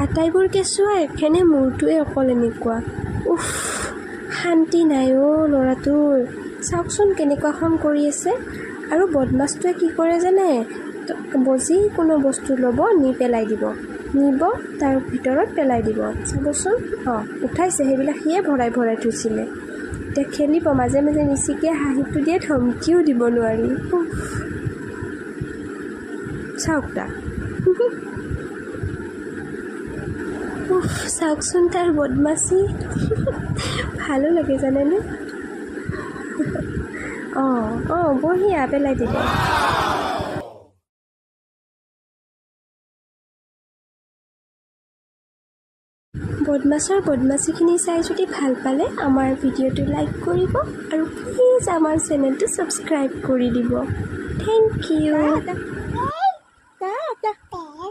আটাইবোৰ কেঁচুৱা এখেনে মোৰটোৱে অকল এনেকুৱা। উফ, শান্তি নাই অ' ল'ৰাটোৰ। চাওকচোন কেনেকুৱা খং কৰি আছে। আৰু বদমাছটোৱে কি কৰে জানে? যিকোনো বস্তু ল'ব, নি পেলাই দিব। নিব, তাৰ ভিতৰত পেলাই দিব। চাবচোন, উঠাইছে, সেইবিলাক সিয়ে ভৰাই ভৰাই থৈছিলে। এতিয়া খেলিব, মাজে মাজে নিচিকে হাঁহিটো দিয়ে, ধমকিও দিব নোৱাৰি। চাওক তাক। চাওকচোন তাৰ বদমাছি। ভালো লাগে জানেনে? বঢ়িয়া, পেলাই দিব। বদমাছৰ বদমাছিখিনি চাই যদি ভাল পালে আমাৰ ভিডিঅ'টো লাইক কৰিব আৰু প্লিজ আমাৰ চেনেলটো ছাবস্ক্ৰাইব কৰি দিব। Thank U.